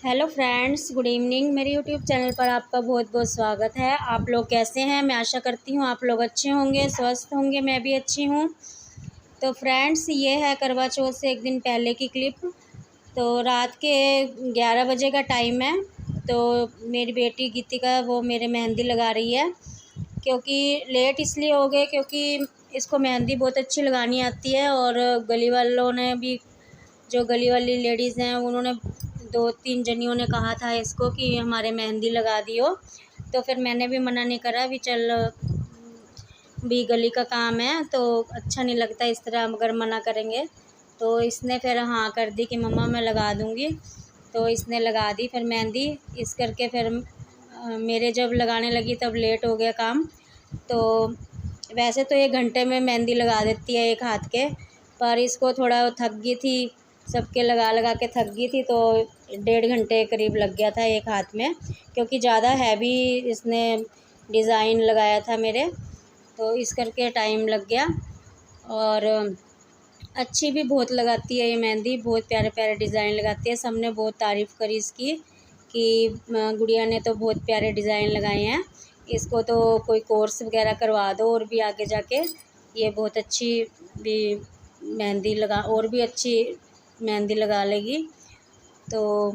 Hello friends, good evening. मेरे YouTube channel पर आपका बहुत बहुत स्वागत है। आप लोग कैसे हैं? मैं आशा करती हूँ आप लोग अच्छे होंगे, स्वस्थ होंगे। मैं भी अच्छी हूँ। तो फ्रेंड्स, ये है करवा चौथ से एक दिन पहले की क्लिप। तो रात के 11 बजे का टाइम है। तो मेरी बेटी गीतिका वो मेरे मेहंदी लगा रही है। क्योंकि लेट इसलिए हो गए क्योंकि इसको मेहंदी बहुत अच्छी लगानी आती है, और गली वालों ने भी, जो गली वाली लेडीज़ हैं, उन्होंने 2-3 जनियों ने कहा था इसको कि हमारे मेहंदी लगा दियो। तो फिर मैंने भी मना नहीं करा, भी चल भी गली का काम है तो अच्छा नहीं लगता इस तरह अगर मना करेंगे। तो इसने फिर हाँ कर दी कि मम्मा मैं लगा दूँगी। तो इसने लगा दी फिर मेहंदी। इस करके फिर मेरे जब लगाने लगी तब लेट हो गया काम। तो वैसे तो 1 घंटे में मेहंदी लगा देती है एक हाथ के, पर इसको थोड़ा थक गई थी, सबके लगा लगा के थक गई थी, तो 1.5 घंटे करीब लग गया था एक हाथ में, क्योंकि ज़्यादा हैवी इसने डिज़ाइन लगाया था मेरे, तो इस करके टाइम लग गया। और अच्छी भी बहुत लगाती है ये मेहंदी, बहुत प्यारे प्यारे डिज़ाइन लगाती है। सबने बहुत तारीफ़ करी इसकी कि गुड़िया ने तो बहुत प्यारे डिज़ाइन लगाए हैं, इसको तो कोई कोर्स वगैरह करवा दो और भी आगे जाके ये बहुत अच्छी भी मेहंदी लगा, और भी अच्छी मेहंदी लगा लेगी। तो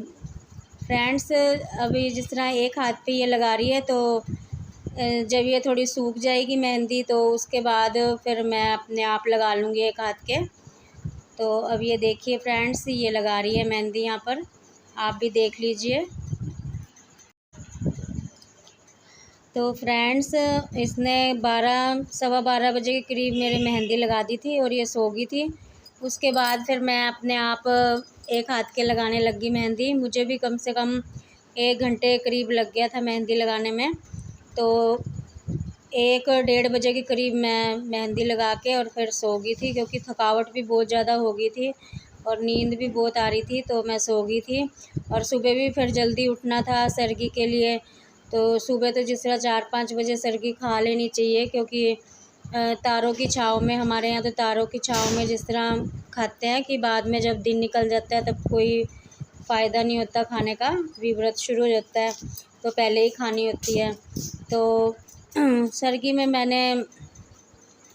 फ्रेंड्स, अभी जिस तरह एक हाथ पे ये लगा रही है, तो जब ये थोड़ी सूख जाएगी मेहंदी तो उसके बाद फिर मैं अपने आप लगा लूँगी एक हाथ के। तो अब ये देखिए फ्रेंड्स, ये लगा रही है मेहंदी यहाँ पर, आप भी देख लीजिए। तो फ्रेंड्स, इसने 12-12:15 बजे के करीब मेरे मेहंदी लगा दी थी और ये सो गई थी। उसके बाद फिर मैं अपने आप एक हाथ के लगाने लगी मेहंदी। मुझे भी कम से कम 1 घंटे करीब लग गया था मेहंदी लगाने में। तो 1-1:30 बजे के करीब मैं मेहंदी लगा के और फिर सो गई थी, क्योंकि थकावट भी बहुत ज़्यादा हो गई थी और नींद भी बहुत आ रही थी, तो मैं सो गई थी। और सुबह भी फिर जल्दी उठना था सर्गी के लिए। तो सुबह तो जिस तरह 4-5 बजे सर्गी खा लेनी चाहिए, क्योंकि तारों की छाँव में, हमारे यहाँ तो तारों की छाँव में जिस तरह खाते हैं कि बाद में जब दिन निकल जाता है तब कोई फ़ायदा नहीं होता खाने का, विव्रत शुरू हो जाता है, तो पहले ही खानी होती है। तो सर्गी में मैंने,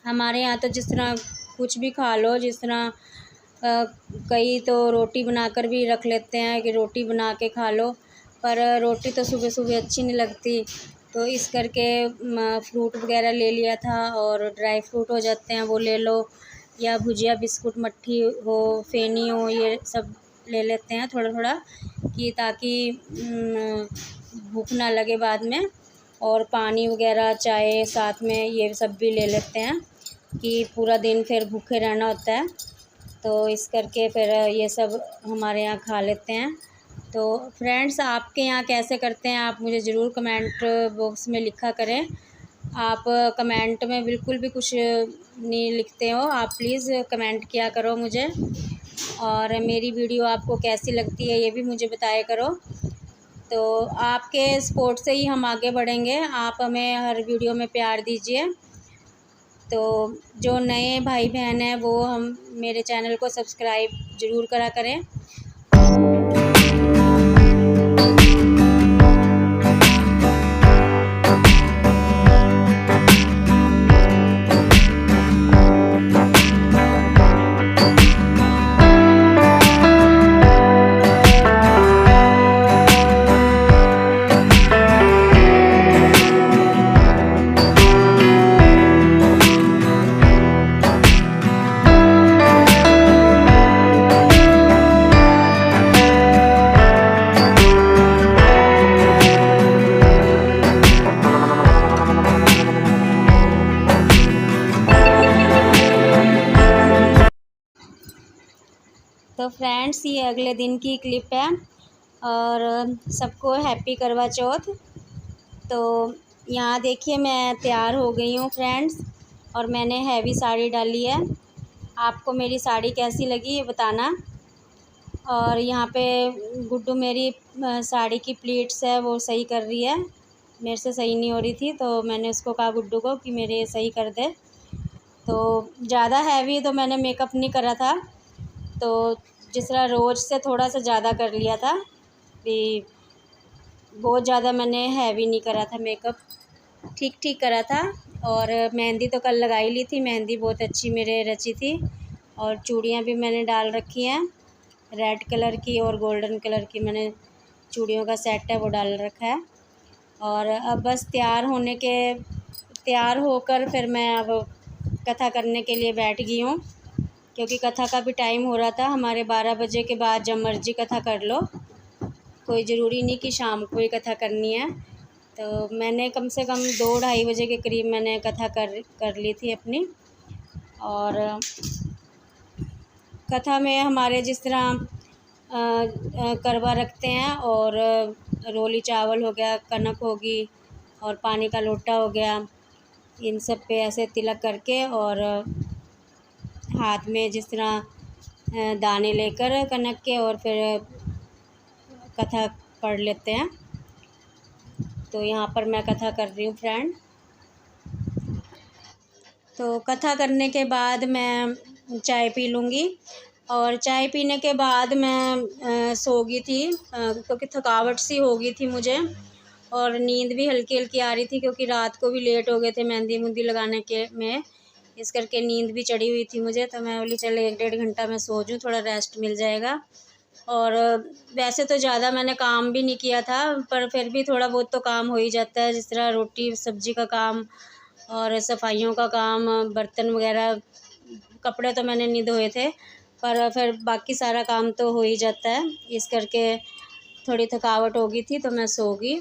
हमारे यहाँ तो जिस तरह कुछ भी खा लो, जिस तरह कई तो रोटी बनाकर भी रख लेते हैं कि रोटी बना के खा लो, पर रोटी तो सुबह सुबह अच्छी नहीं लगती। तो इस करके फ्रूट वगैरह ले लिया था, और ड्राई फ्रूट हो जाते हैं वो ले लो, या भुजिया बिस्कुट मट्ठी हो, फेनी हो, ये सब ले लेते हैं थोड़ा थोड़ा, कि ताकि भूख ना लगे बाद में। और पानी वगैरह चाय साथ में ये सब भी ले लेते हैं, कि पूरा दिन फिर भूखे रहना होता है। तो इस करके फिर ये सब हमारे यहाँ खा लेते हैं। तो फ्रेंड्स, आपके यहाँ कैसे करते हैं आप मुझे ज़रूर कमेंट बॉक्स में लिखा करें। आप कमेंट में बिल्कुल भी कुछ नहीं लिखते हो, आप प्लीज़ कमेंट किया करो मुझे। और मेरी वीडियो आपको कैसी लगती है ये भी मुझे बताया करो। तो आपके सपोर्ट से ही हम आगे बढ़ेंगे, आप हमें हर वीडियो में प्यार दीजिए। तो जो नए भाई बहन हैं वो हम मेरे चैनल को सब्सक्राइब ज़रूर करा करें। तो फ्रेंड्स, ये अगले दिन की क्लिप है, और सबको हैप्पी करवा चौथ। तो यहाँ देखिए मैं तैयार हो गई हूँ फ्रेंड्स, और मैंने हैवी साड़ी डाली है। आपको मेरी साड़ी कैसी लगी ये बताना। और यहाँ पे गुड्डू मेरी साड़ी की प्लीट्स है वो सही कर रही है, मेरे से सही नहीं हो रही थी, तो मैंने उसको कहा गुड्डू को कि मेरे सही कर दे। तो ज़्यादा हैवी तो मैंने मेकअप नहीं करा था, तो जिस तरह रोज़ से थोड़ा सा ज़्यादा कर लिया था, भी बहुत ज़्यादा मैंने हैवी नहीं करा था मेकअप, ठीक ठीक करा था। और मेहंदी तो कल लगा ही ली थी, मेहंदी बहुत अच्छी मेरे रची थी। और चूड़ियाँ भी मैंने डाल रखी हैं, रेड कलर की और गोल्डन कलर की मैंने चूड़ियों का सेट है वो डाल रखा है। और अब बस तैयार होकर फिर मैं अब कथा करने के लिए बैठ गई हूँ, क्योंकि कथा का भी टाइम हो रहा था। हमारे 12 बजे के बाद जब मर्ज़ी कथा कर लो, कोई ज़रूरी नहीं कि शाम को ही कथा करनी है। तो मैंने कम से कम 2-2:30 बजे के करीब मैंने कथा कर ली थी अपनी। और कथा में हमारे जिस तरह करवा रखते हैं, और रोली चावल हो गया, कनक होगी और पानी का लोटा हो गया, इन सब पे ऐसे तिलक करके और हाथ में जिस तरह दाने लेकर कनक के और फिर कथा पढ़ लेते हैं। तो यहाँ पर मैं कथा कर रही हूँ फ्रेंड। तो कथा करने के बाद मैं चाय पी लूँगी, और चाय पीने के बाद मैं सो गई थी, क्योंकि थकावट सी हो गई थी मुझे, और नींद भी हल्की हल्की आ रही थी, क्योंकि रात को भी लेट हो गए थे मेहंदी लगाने के में, इस करके नींद भी चढ़ी हुई थी मुझे। तो मैं बोली चल 1-1.5 घंटा मैं सो जाऊँ, थोड़ा रेस्ट मिल जाएगा। और वैसे तो ज़्यादा मैंने काम भी नहीं किया था, पर फिर भी थोड़ा बहुत तो काम हो ही जाता है, जिस तरह रोटी सब्ज़ी का काम और सफाइयों का काम, बर्तन वगैरह। कपड़े तो मैंने नहीं धोए थे, पर फिर बाकी सारा काम तो हो ही जाता है, इस करके थोड़ी थकावट हो गई थी तो मैं सो गई।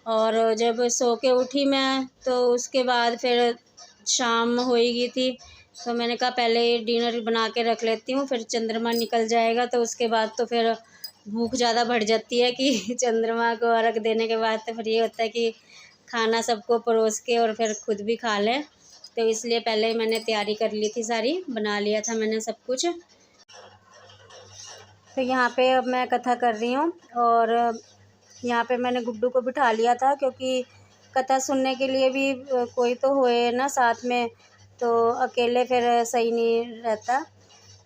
और जब सो के उठी मैं, तो उसके बाद फिर शाम हो ही गई थी, तो मैंने कहा पहले डिनर बना के रख लेती हूँ, फिर चंद्रमा निकल जाएगा तो उसके बाद तो फिर भूख ज़्यादा बढ़ जाती है कि चंद्रमा को अर्घ देने के बाद तो फिर ये होता है कि खाना सबको परोस के और फिर खुद भी खा लें। तो इसलिए पहले ही मैंने तैयारी कर ली थी, सारी बना लिया था मैंने सब कुछ। तो यहाँ पे अब मैं कथा कर रही हूँ, और यहाँ पे मैंने गुड्डू को बिठा लिया था, क्योंकि कथा सुनने के लिए भी कोई तो होए ना साथ में, तो अकेले फिर सही नहीं रहता।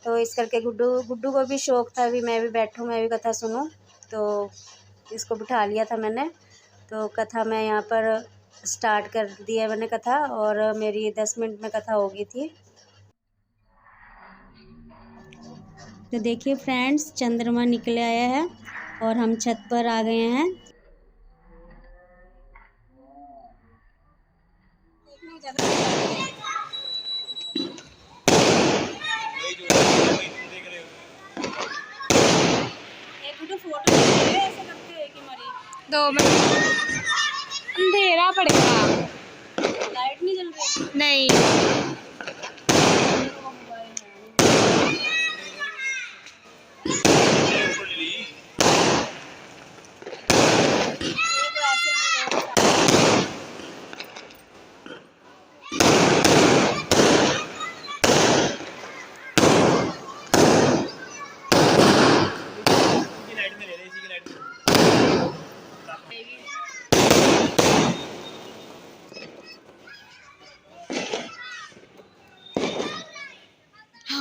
तो इस करके गुड्डू को भी शौक़ था भी मैं भी बैठूँ, मैं भी कथा सुनूँ, तो इसको बिठा लिया था मैंने। तो कथा मैं यहाँ पर स्टार्ट कर दिया मैंने कथा, और मेरी 10 मिनट में कथा हो गई थी। तो देखिए फ्रेंड्स, चंद्रमा निकल आया है और हम छत पर आ गए हैं। दो मिनट, अंधेरा पड़ेगा, लाइट नहीं जल रही? नहीं।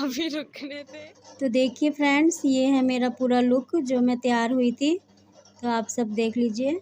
अभी रुकने थे। तो देखिए फ्रेंड्स, ये है मेरा पूरा लुक जो मैं तैयार हुई थी, तो आप सब देख लीजिए।